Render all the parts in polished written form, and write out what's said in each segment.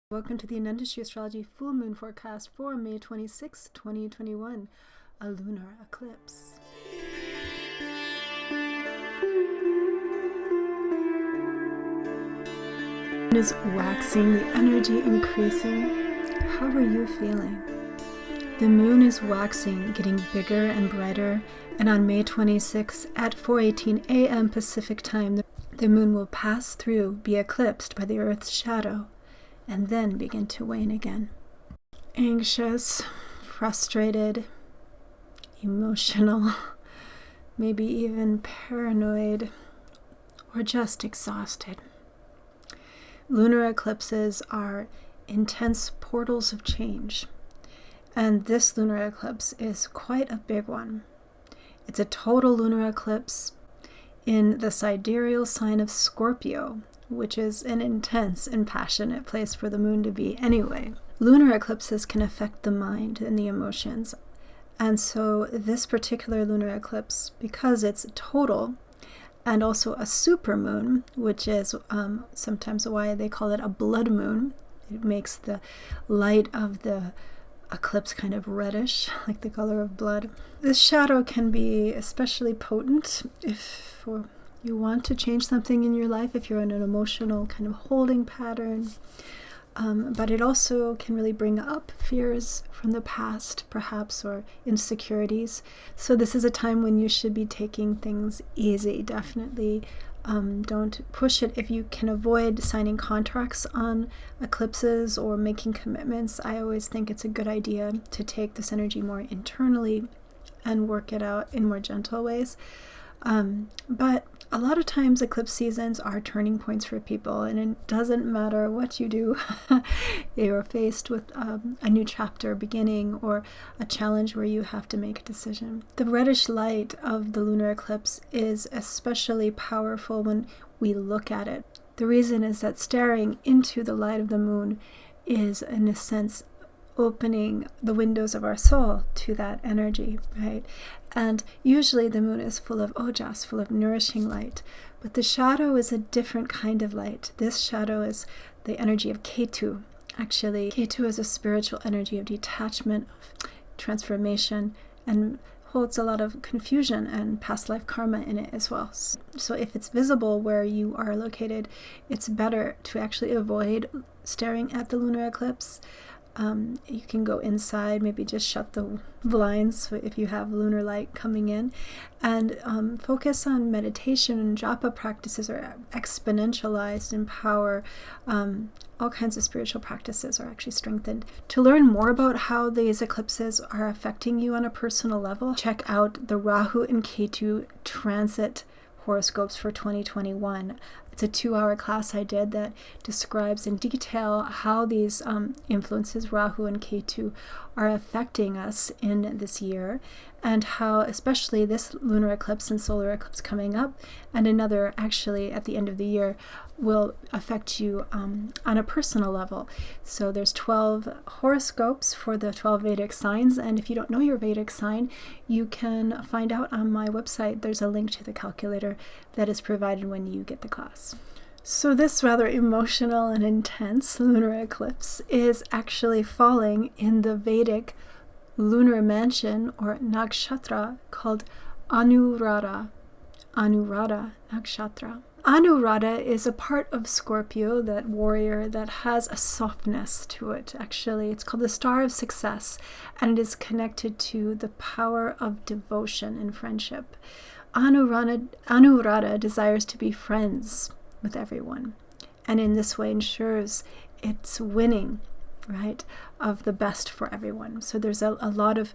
Welcome to the Astrology full moon forecast for May 26, 2021, a lunar eclipse. The moon is waxing, the energy increasing. How are you feeling? The moon is waxing, getting bigger and brighter, and on May 26 at 4:18 a.m. Pacific time, the moon will pass through, be eclipsed by the Earth's shadow, and then begin to wane again. Anxious, frustrated, emotional, maybe even paranoid, or just exhausted. Lunar eclipses are intense portals of change, and this lunar eclipse is quite a big one. It's a total lunar eclipse in the sidereal sign of Scorpio, which is an intense and passionate place for the moon to be anyway. Lunar eclipses can affect the mind and the emotions. And so this particular lunar eclipse, because it's total and also a supermoon, which is sometimes why they call it a blood moon, it makes the light of the eclipse kind of reddish, like the color of blood. This shadow can be especially potent if you want to change something in your life, if you're in an emotional kind of holding pattern. But it also can really bring up fears from the past, perhaps, or insecurities. So this is a time when you should be taking things easy, definitely. Don't push it. If you can avoid signing contracts on eclipses or making commitments, I always think it's a good idea to take this energy more internally and work it out in more gentle ways. But a lot of times eclipse seasons are turning points for people, and it doesn't matter what you do. You're faced with a new chapter beginning or a challenge where you have to make a decision. The reddish light of the lunar eclipse is especially powerful when we look at it. The reason is that staring into the light of the moon is, in a sense, opening the windows of our soul to that energy, right? And usually the moon is full of ojas, full of nourishing light, but the shadow is a different kind of light. This shadow is the energy of Ketu. Actually, Ketu is a spiritual energy of detachment, of transformation, and holds a lot of confusion and past life karma in it as well. So if it's visible where you are located, it's better to actually avoid staring at the lunar eclipse. You can go inside, maybe just shut the blinds if you have lunar light coming in, and focus on meditation. And japa practices are exponentialized in power. All kinds of spiritual practices are actually strengthened. To learn more about how these eclipses are affecting you on a personal level, check out the Rahu and Ketu transit horoscopes for 2021. It's a 2-hour class I did that describes in detail how these influences, Rahu and Ketu, are affecting us in this year, and how especially this lunar eclipse and solar eclipse coming up, and another actually at the end of the year, will affect you on a personal level. So there's 12 horoscopes for the 12 Vedic signs, and if you don't know your Vedic sign, you can find out on my website. There's a link to the calculator that is provided when you get the class. So this rather emotional and intense lunar eclipse is actually falling in the Vedic lunar mansion or nakshatra called Anuradha. Anuradha nakshatra. Anuradha is a part of Scorpio, that warrior that has a softness to it, actually. It's called the Star of Success, and it is connected to the power of devotion and friendship. Anuradha desires to be friends with everyone, and in this way ensures its winning, right, of the best for everyone. So there's a lot of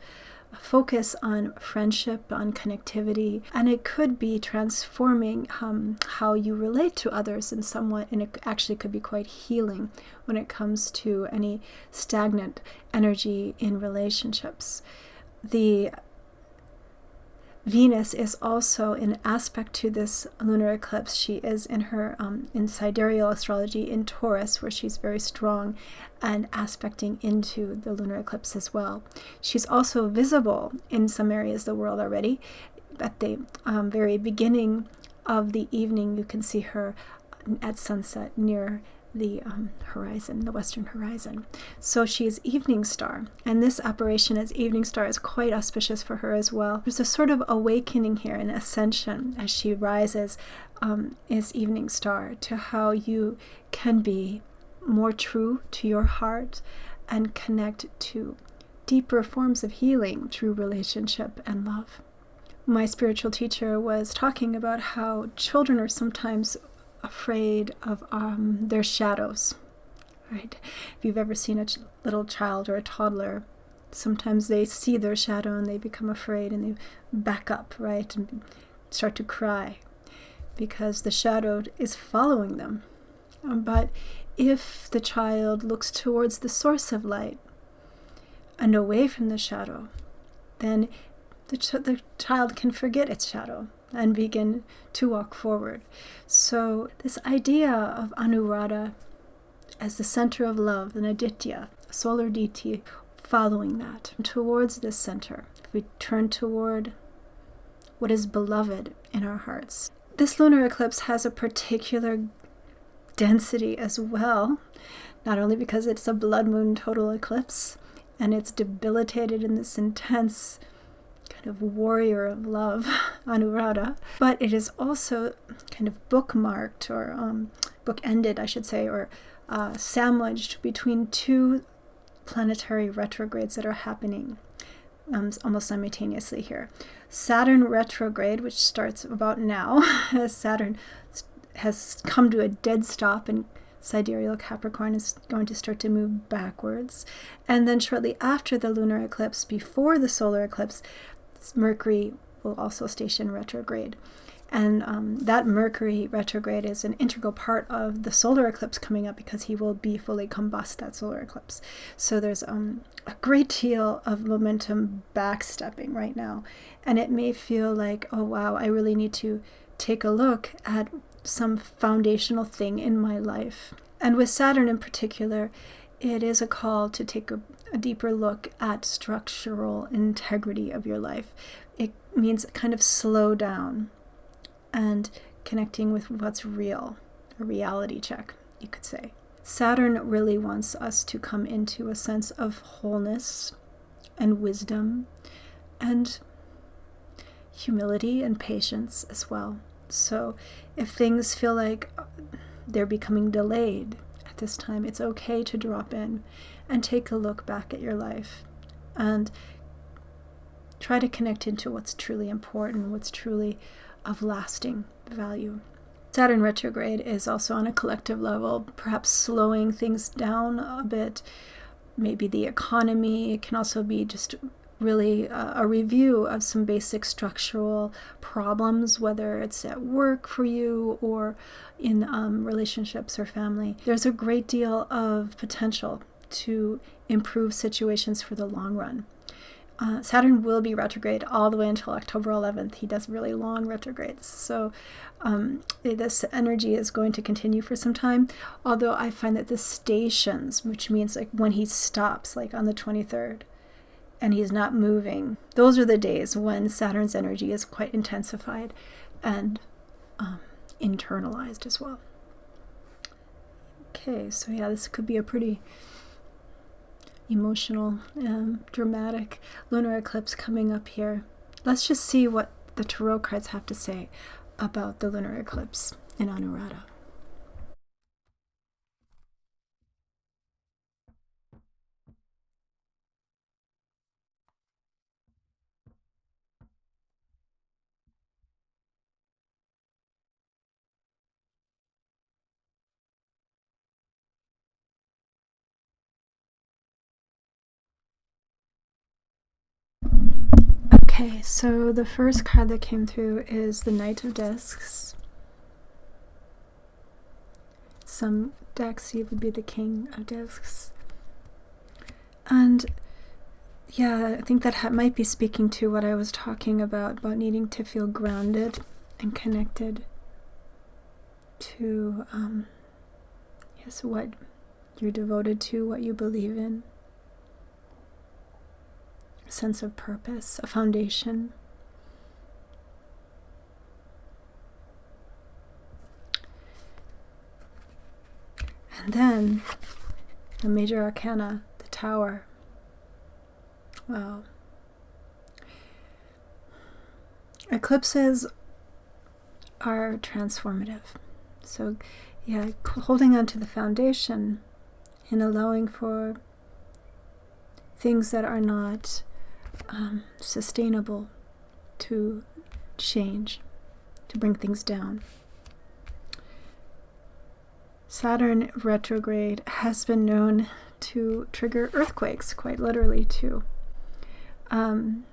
focus on friendship, on connectivity, and it could be transforming how you relate to others in somewhat, and it actually could be quite healing when it comes to any stagnant energy in relationships. The Venus is also in aspect to this lunar eclipse. She is in her in sidereal astrology in Taurus, where she's very strong and aspecting into the lunar eclipse as well. She's also visible in some areas of the world already. At the very beginning of the evening, you can see her at sunset near the horizon, the western horizon. So she is evening star, and this apparition as evening star is quite auspicious for her as well. There's a sort of awakening here, an ascension, as she rises as evening star, to how you can be more true to your heart and connect to deeper forms of healing through relationship and love. My spiritual teacher was talking about how children are sometimes afraid of their shadows, right? If you've ever seen a little child or a toddler, sometimes they see their shadow and they become afraid and they back up, right, and start to cry because the shadow is following them. But if the child looks towards the source of light and away from the shadow, then the child can forget its shadow and begin to walk forward. So this idea of Anuradha as the center of love, an aditya, a solar deity, following that towards this center, we turn toward what is beloved in our hearts. This lunar eclipse has a particular density as well, not only because it's a blood moon total eclipse and it's debilitated in this intense kind of warrior of love, Anuradha, but it is also kind of bookmarked or bookended, I should say, or sandwiched between two planetary retrogrades that are happening almost simultaneously here. Saturn retrograde, which starts about now, as Saturn has come to a dead stop in sidereal Capricorn, is going to start to move backwards. And then shortly after the lunar eclipse, before the solar eclipse, Mercury will also station retrograde. And that Mercury retrograde is an integral part of the solar eclipse coming up because he will be fully combust, that solar eclipse. So there's a great deal of momentum backstepping right now. And it may feel like, oh wow, I really need to take a look at some foundational thing in my life. And with Saturn in particular, it is a call to take a deeper look at structural integrity of your life. It means kind of slow down and connecting with what's real, a reality check, you could say. Saturn really wants us to come into a sense of wholeness and wisdom and humility and patience as well. So if things feel like they're becoming delayed at this time, it's okay to drop in and take a look back at your life and try to connect into what's truly important, what's truly of lasting value. Saturn retrograde is also on a collective level, perhaps slowing things down a bit, maybe the economy. It can also be just really a review of some basic structural problems, whether it's at work for you or in relationships or family. There's a great deal of potential to improve situations for the long run. Saturn will be retrograde all the way until October 11th. He does really long retrogrades. So this energy is going to continue for some time. Although I find that the stations, which means like when he stops, like on the 23rd, and he's not moving, those are the days when Saturn's energy is quite intensified and internalized as well. Okay, so yeah, this could be a pretty emotional, dramatic lunar eclipse coming up here. Let's just see what the tarot cards have to say about the lunar eclipse in Anuradha. Okay, so the first card that came through is the Knight of Discs. Some decks, he would be the King of Discs. And yeah, I think that might be speaking to what I was talking about needing to feel grounded and connected to, yes, what you're devoted to, what you believe in. A sense of purpose, a foundation. And then the major arcana, the Tower. Wow. Eclipses are transformative. So, yeah, holding on to the foundation and allowing for things that are not sustainable to change, to bring things down. Saturn retrograde has been known to trigger earthquakes, quite literally too. There's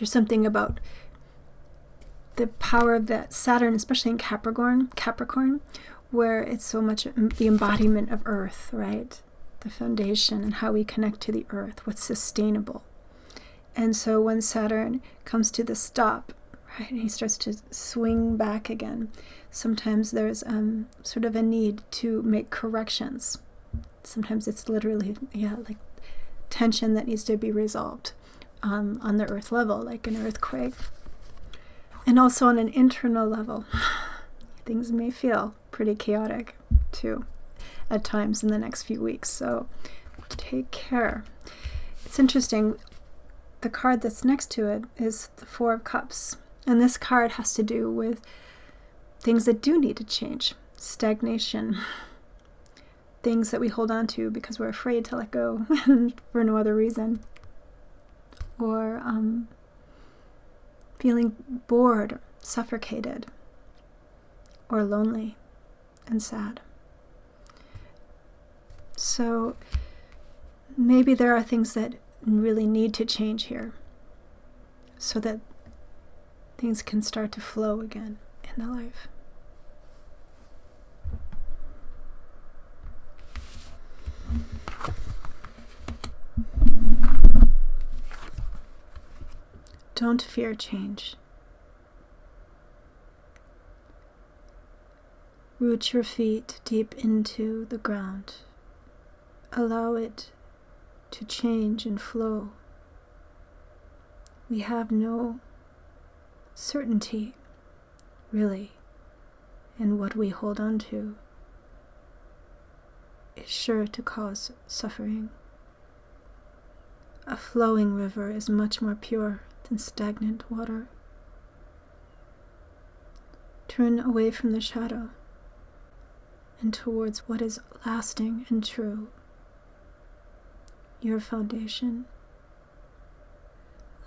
something about the power of that Saturn, especially in Capricorn, where it's so much the embodiment of Earth, right? The foundation and how we connect to the Earth, what's sustainable. And so when Saturn comes to the stop, right, and he starts to swing back again, sometimes there's sort of a need to make corrections. Sometimes it's literally, like tension that needs to be resolved on the Earth level, like an earthquake. And also on an internal level, things may feel pretty chaotic too at times in the next few weeks. So take care. It's interesting. The card that's next to it is the Four of Cups. And this card has to do with things that do need to change. Stagnation. Things that we hold on to because we're afraid to let go for no other reason. Or feeling bored, suffocated, or lonely and sad. So maybe there are things that really need to change here so that things can start to flow again in the life. Don't fear change. Root your feet deep into the ground. Allow it to change and flow. We have no certainty, really, in what we hold on to. Is sure to cause suffering. A flowing river is much more pure than stagnant water. Turn away from the shadow and towards what is lasting and true. Your foundation.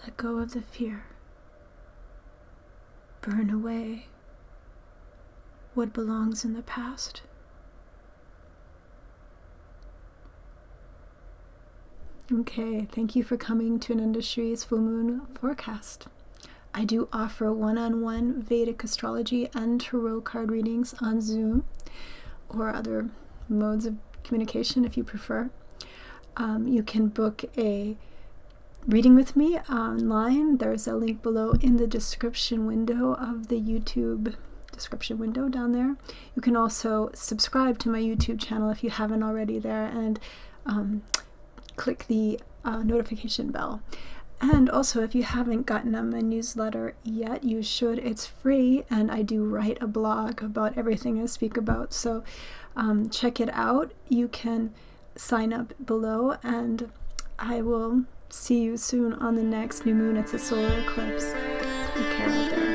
Let go of the fear. Burn away what belongs in the past. Okay, thank you for coming to Ananda Shree's full moon forecast. I do offer one-on-one Vedic astrology and tarot card readings on Zoom or other modes of communication if you prefer. You can book a reading with me online. There's a link below in the description window of the YouTube description window down there. You can also subscribe to my YouTube channel if you haven't already there, and click the notification bell. And also, if you haven't gotten on my newsletter yet, you should. It's free, and I do write a blog about everything I speak about, so check it out. You can sign up below, and I will see you soon on the next new moon. It's a solar eclipse. Take care out there.